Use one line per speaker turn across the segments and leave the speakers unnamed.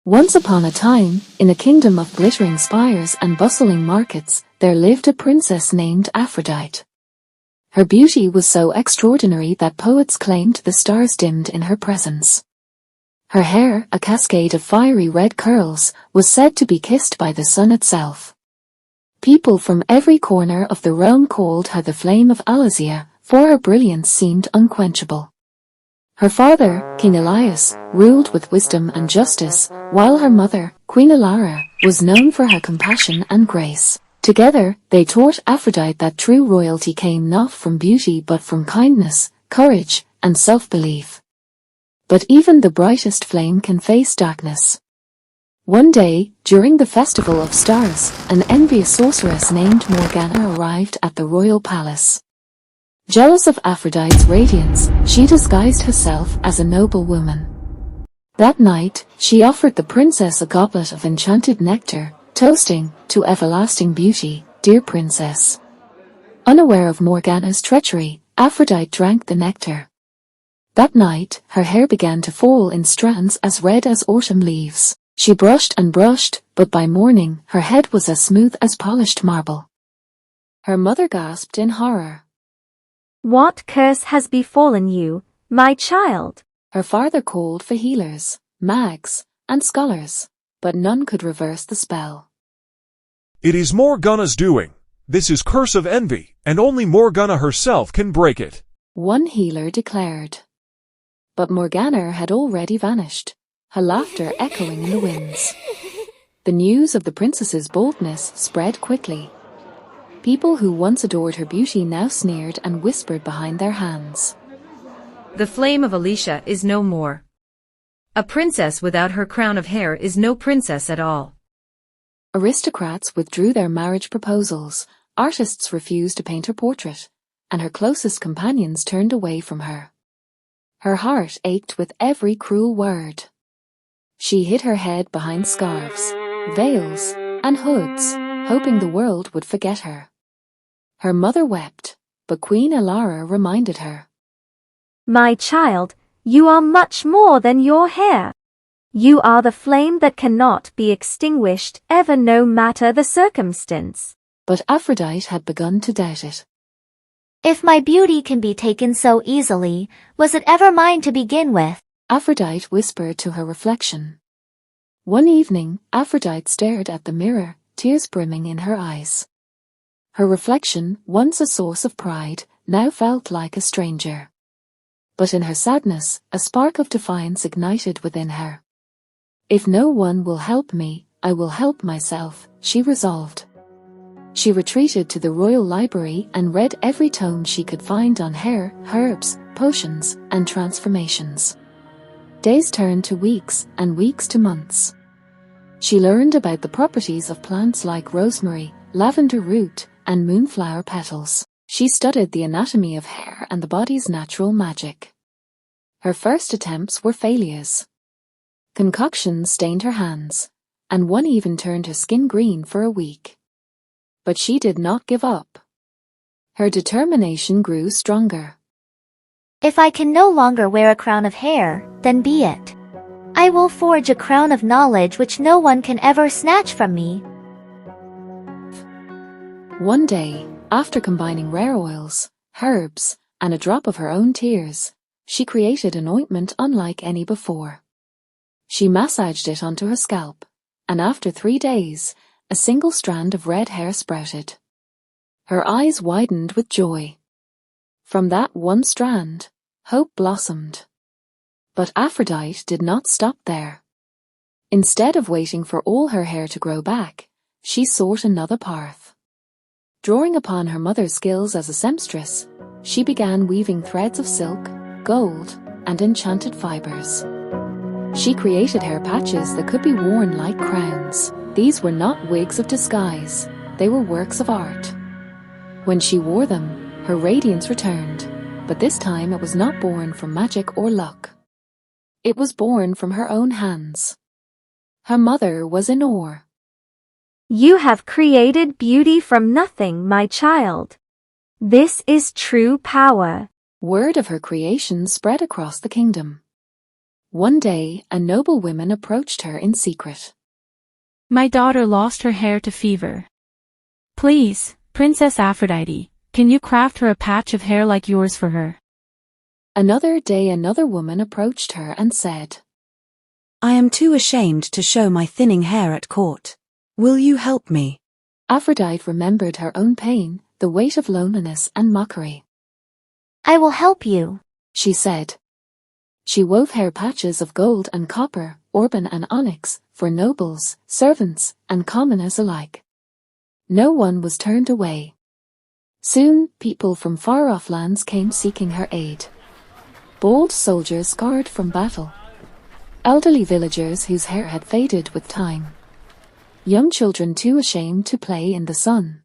Once upon a time, in a kingdom of glittering spires and bustling markets, there lived a princess named Aphrodite. Her beauty was so extraordinary that poets claimed the stars dimmed in her presence. Her hair, a cascade of fiery red curls, was said to be kissed by the sun itself. People from every corner of the realm called her the Flame of Alasea, for her brilliance seemed unquenchable. Her father, King Elias, ruled with wisdom and justice, while her mother, Queen Elara, was known for her compassion and grace. Together, they taught Aphrodite that true royalty came not from beauty but from kindness, courage, and self-belief. But even the brightest flame can face darkness. One day, during the Festival of Stars, an envious sorceress named Morgana arrived at the royal palace. Jealous of Aphrodite's radiance, she disguised herself as a noble woman. That night, she offered the princess a goblet of enchanted nectar, toasting, "To everlasting beauty, dear princess." Unaware of Morgana's treachery, Aphrodite drank the nectar. That night, her hair began to fall in strands as red as autumn leaves. She brushed and brushed, but by morning, her head was as smooth as polished marble. Her mother gasped in horror.
"What curse has befallen you, my child?"
Her father called for healers, mags, and scholars, but none could reverse the spell.
"It is Morgana's doing. This is curse of envy, and only Morgana herself can break it,"
one healer declared. But Morgana had already vanished, her laughter echoing in the winds. The news of the princess's boldness spread quickly. People who once adored her beauty now sneered and whispered behind their hands.
"The flame of Alicia is no more. A princess without her crown of hair is no princess at all."
Aristocrats withdrew their marriage proposals, artists refused to paint her portrait, and her closest companions turned away from her. Her heart ached with every cruel word. She hid her head behind scarves, veils, and hoods, hoping the world would forget her. Her mother wept, but Queen Elara reminded her.
"My child, you are much more than your hair. You are the flame that cannot be extinguished ever, no matter the circumstance."
But Aphrodite had begun to doubt it.
"If my beauty can be taken so easily, was it ever mine to begin with?"
Aphrodite whispered to her reflection. One evening, Aphrodite stared at the mirror, tears brimming in her eyes. Her reflection, once a source of pride, now felt like a stranger. But in her sadness, a spark of defiance ignited within her. "If no one will help me, I will help myself," she resolved. She retreated to the royal library and read every tome she could find on hair, herbs, potions, and transformations. Days turned to weeks, and weeks to months. She learned about the properties of plants like rosemary, lavender root, and moonflower petals. She studied the anatomy of hair and the body's natural magic. Her first attempts were failures. Concoctions stained her hands, and one even turned her skin green for a week. But she did not give up. Her determination grew stronger.
"If I can no longer wear a crown of hair, then be it. I will forge a crown of knowledge which no one can ever snatch from me."
One day, after combining rare oils, herbs, and a drop of her own tears, she created an ointment unlike any before. She massaged it onto her scalp, and after 3 days, a single strand of red hair sprouted. Her eyes widened with joy. From that one strand, hope blossomed. But Aphrodite did not stop there. Instead of waiting for all her hair to grow back, she sought another path. Drawing upon her mother's skills as a seamstress, she began weaving threads of silk, gold, and enchanted fibers. She created hair patches that could be worn like crowns. These were not wigs of disguise, they were works of art. When she wore them, her radiance returned, but this time it was not born from magic or luck. It was born from her own hands. Her mother was in awe.
"You have created beauty from nothing, my child. This is true power."
Word of her creation spread across the kingdom. One day, a noblewoman approached her in secret.
My daughter lost her hair to fever. Please, Princess Aphrodite, can you craft her a patch of hair like yours for her?
Another day another woman approached her and said,
I am too ashamed to show my thinning hair at court. Will you help me?
Aphrodite remembered her own pain, the weight of loneliness and mockery.
I will help you,
she said. She wove hair patches of gold and copper, auburn and onyx, for nobles, servants, and commoners alike. No one was turned away. Soon, people from far-off lands came seeking her aid. Bold soldiers scarred from battle. Elderly villagers whose hair had faded with time. Young children too ashamed to play in the sun.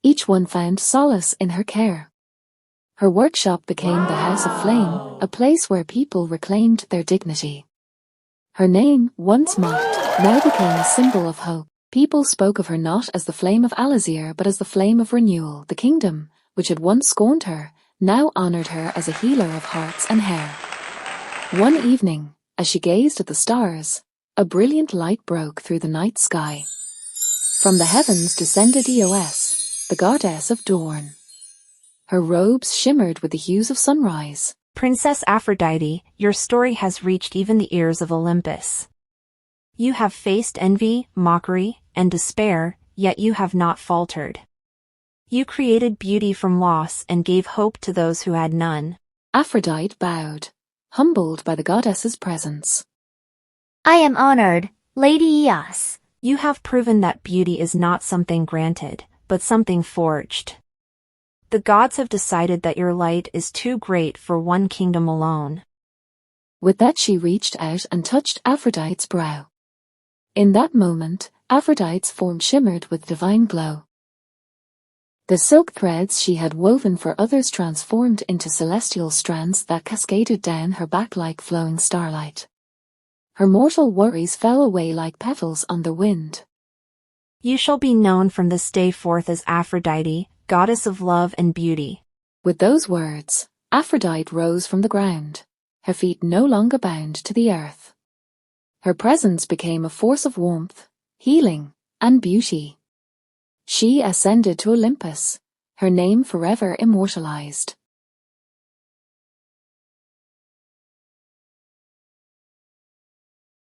Each one found solace in her care. Her workshop became the House of Flame, a place where people reclaimed their dignity. Her name, once mocked, now became a symbol of hope. People spoke of her not as the flame of Alazir but as the flame of renewal. The kingdom, which had once scorned her, now honored her as a healer of hearts and hair. One evening, as she gazed at the stars, a brilliant light broke through the night sky. From the heavens descended Eos, the goddess of dawn. Her robes shimmered with the hues of sunrise.
Princess Aphrodite, your story has reached even the ears of Olympus. You have faced envy, mockery, and despair, yet you have not faltered. You created beauty from loss and gave hope to those who had none.
Aphrodite bowed, humbled by the goddess's presence.
I am honored, Lady Eos.
You have proven that beauty is not something granted, but something forged. The gods have decided that your light is too great for one kingdom alone.
With that she reached out and touched Aphrodite's brow. In that moment, Aphrodite's form shimmered with divine glow. The silk threads she had woven for others transformed into celestial strands that cascaded down her back like flowing starlight. Her mortal worries fell away like petals on the wind.
You shall be known from this day forth as Aphrodite, goddess of love and beauty.
With those words, Aphrodite rose from the ground, her feet no longer bound to the earth. Her presence became a force of warmth, healing, and beauty. She ascended to Olympus, her name forever immortalized.